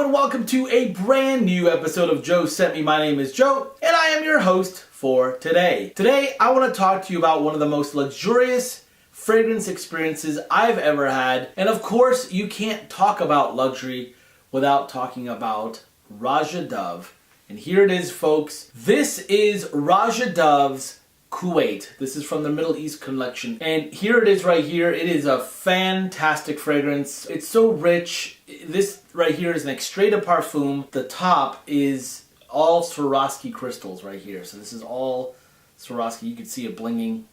and welcome to a brand new episode of Joe Sent Me. My name is Joe, and I am your host for today. Today, I want to talk to you about one of the most luxurious fragrance experiences I've ever had. And of course, you can't talk about luxury without talking about Roja Dove. And here it is, folks. This is Roja Dove's Kuwait. This is from the Middle East collection. And here it is right here. It is a fantastic fragrance. It's so rich. This right here is an extrait de parfum. The top is all Swarovski crystals right here. So this is all Swarovski. You can see it blinging.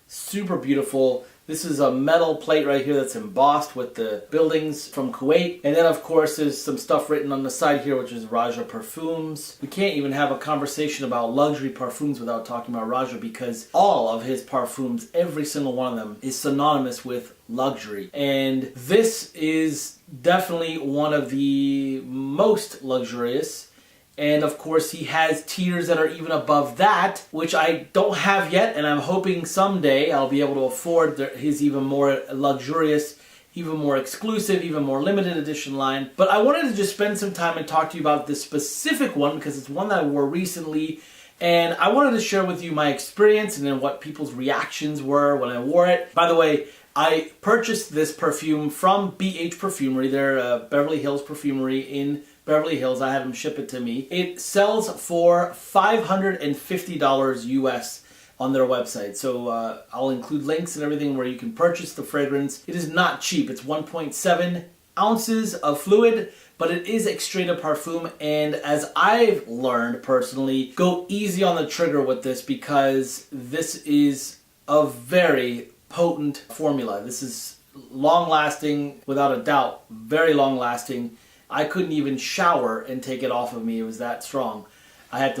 Super beautiful. This is a metal plate right here that's embossed with the buildings from Kuwait. And then of course there's some stuff written on the side here, which is Roja Parfums. We can't even have a conversation about luxury parfums without talking about Roja, because all of his parfums, every single one of them, is synonymous with luxury. And this is definitely one of the most luxurious. And of course he has tiers that are even above that, which I don't have yet, and I'm hoping someday I'll be able to afford his even more luxurious, even more exclusive, even more limited edition line. But I wanted to just spend some time and talk to you about this specific one because it's one that I wore recently, and I wanted to share with you my experience and then what people's reactions were when I wore it. By the way, I purchased this perfume from BAIE Perfumery. They're Beverly Hills Perfumery in Beverly Hills. I had them ship it to me. It sells for $550 US on their website. So I'll include links and everything where you can purchase the fragrance. It is not cheap. It's 1.7 ounces of fluid, but it is extrait de parfum. And as I've learned personally, go easy on the trigger with this because this is a very potent formula. This is long lasting, without a doubt, very long lasting. I couldn't even shower and take it off of me. It was that strong. I had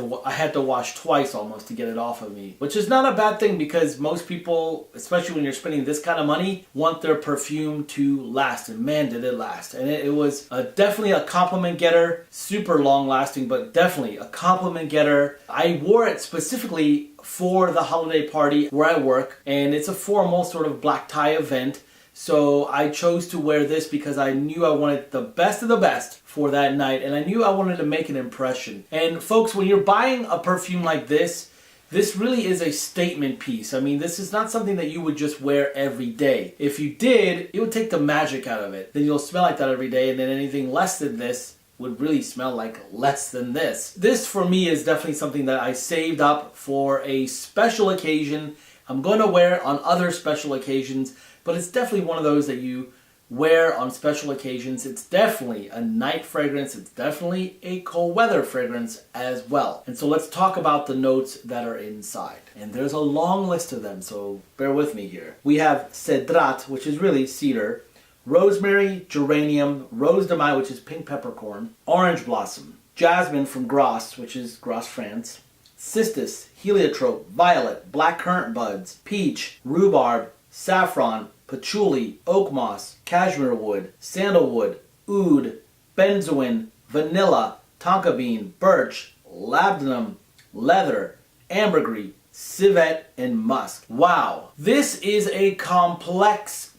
to wash twice almost to get it off of me, which is not a bad thing because most people, especially when you're spending this kind of money, want their perfume to last. And man, did it last. And it was definitely a compliment getter. Super long lasting, but definitely a compliment getter. I wore it specifically for the holiday party where I work, and it's a formal sort of black tie event. So I chose to wear this because I knew I wanted the best of the best for that night, and I knew I wanted to make an impression. And folks, when you're buying a perfume like this, this really is a statement piece. I mean, this is not something that you would just wear every day. If you did, it would take the magic out of it. Then you'll smell like that every day, and then anything less than this would really smell like less than this. This for me is definitely something that I saved up for a special occasion. I'm going to wear it on other special occasions, but it's definitely one of those that you wear on special occasions. It's definitely a night fragrance. It's definitely a cold weather fragrance as well. And so let's talk about the notes that are inside. And there's a long list of them, so bear with me here. We have cedrat, which is really cedar, rosemary, geranium, rose de maille, which is pink peppercorn, orange blossom, jasmine from Grasse, which is Grasse, France, cistus, heliotrope, violet, black currant buds, peach, rhubarb, saffron, patchouli, oak moss, cashmere wood, sandalwood, oud, benzoin, vanilla, tonka bean, birch, labdanum, leather, ambergris, civet, and musk. Wow, this is a complex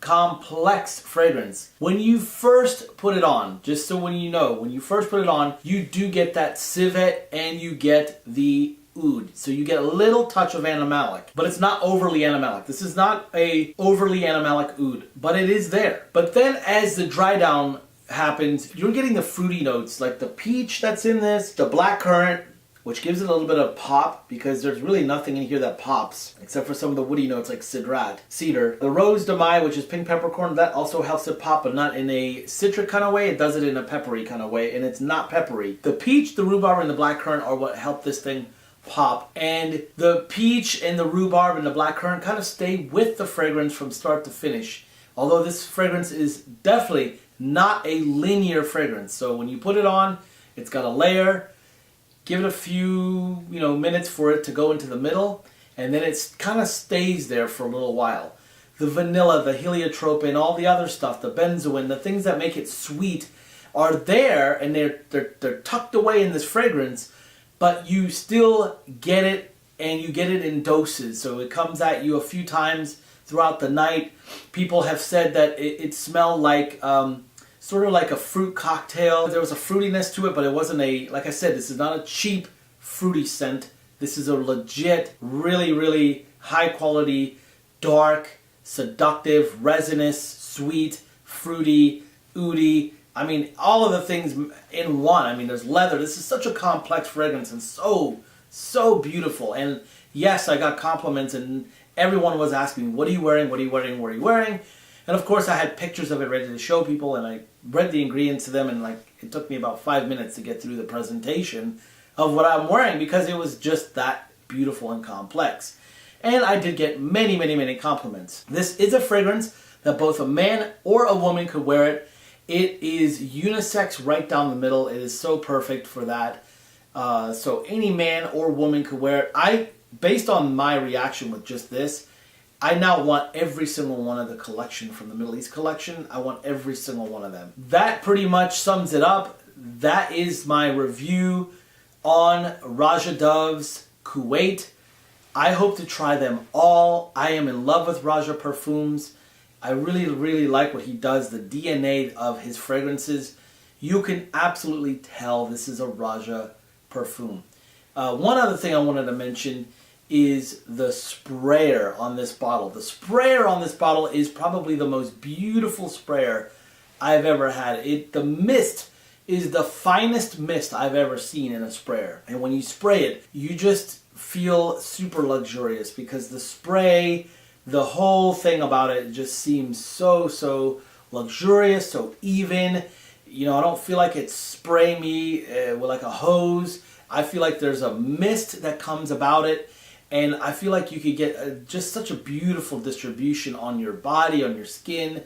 fragrance. When you first put it on, just so when you know, when you first put it on, you do get that civet and you get the oud. So you get a little touch of animalic, but it's not overly animalic. This is not a overly animalic oud, but it is there. But then as the dry down happens, you're getting the fruity notes, like the peach that's in this, the black currant, which gives it a little bit of pop because there's really nothing in here that pops except for some of the woody notes like cedar. The rose de maille, which is pink peppercorn, that also helps it pop, but not in a citric kind of way. It does it in a peppery kind of way, and it's not peppery. The peach, the rhubarb, and the black currant are what help this thing pop, and the peach and the rhubarb and the black currant kind of stay with the fragrance from start to finish. Although this fragrance is definitely not a linear fragrance. So when you put it on, it's got a layer. Give it a few, minutes for it to go into the middle, and then it kind of stays there for a little while. The vanilla, the heliotrope, and all the other stuff, the benzoin, the things that make it sweet are there, and they're tucked away in this fragrance, but you still get it, and you get it in doses. So it comes at you a few times throughout the night. People have said that it smelled like sort of like a fruit cocktail. There was a fruitiness to it, but it wasn't a, like I said, this is not a cheap fruity scent. This is a legit, really, really high quality, dark, seductive, resinous, sweet, fruity, oudy. I mean, all of the things in one. I mean, there's leather. This is such a complex fragrance and so beautiful. And yes, I got compliments and everyone was asking me, what are you wearing? What are you wearing? What are you wearing? And of course I had pictures of it ready to show people, and I read the ingredients to them, and like it took me about 5 minutes to get through the presentation of what I'm wearing because it was just that beautiful and complex. And I did get many compliments. This is a fragrance that both a man or a woman could wear it. It is unisex right down the middle. It is so perfect for that. So any man or woman could wear it. Based on my reaction with just this, I now want every single one of the collection from the Middle East collection. I want every single one of them. That pretty much sums it up. That is my review on Roja Dove's Kuwait. I hope to try them all. I am in love with Roja perfumes. I really like what he does, the DNA of his fragrances. You can absolutely tell this is a Roja perfume. One other thing I wanted to mention is the sprayer on this bottle. The sprayer on this bottle is probably the most beautiful sprayer I've ever had. The mist is the finest mist I've ever seen in a sprayer. And when you spray it, you just feel super luxurious because the spray, the whole thing about it just seems so luxurious, so even. You know, I don't feel like it's spraying me with like a hose. I feel like there's a mist that comes about it. And I feel like you could get just such a beautiful distribution on your body, on your skin,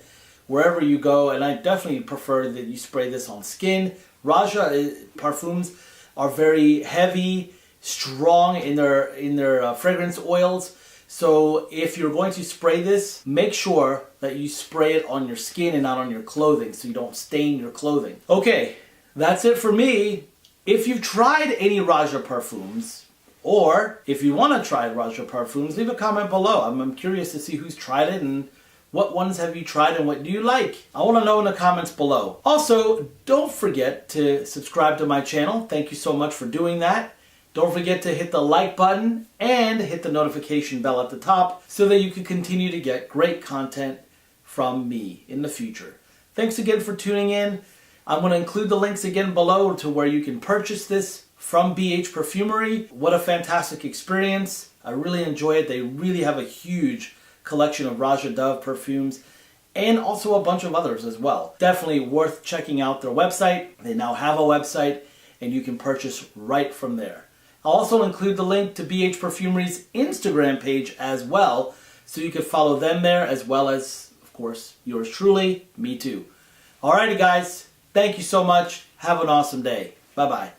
wherever you go. And I definitely prefer that you spray this on skin. Roja parfums are very heavy, strong in their fragrance oils. So if you're going to spray this, make sure that you spray it on your skin and not on your clothing so you don't stain your clothing. Okay, that's it for me. If you've tried any Roja perfumes, or if you want to try Roja perfumes, leave a comment below. I'm curious to see who's tried it and what ones have you tried and what do you like. I want to know in the comments below. Also, don't forget to subscribe to my channel. Thank you so much for doing that. Don't forget to hit the like button and hit the notification bell at the top so that you can continue to get great content from me in the future. Thanks again for tuning in. I'm going to include the links again below to where you can purchase this from BH Perfumery. What a fantastic experience. I really enjoy it. They really have a huge collection of Roja Dove perfumes and also a bunch of others as well. Definitely worth checking out their website. They now have a website and you can purchase right from there. I'll also include the link to BH Perfumery's Instagram page as well, so you can follow them there as well as, of course, yours truly, me too. Alrighty guys, thank you so much. Have an awesome day. Bye-bye.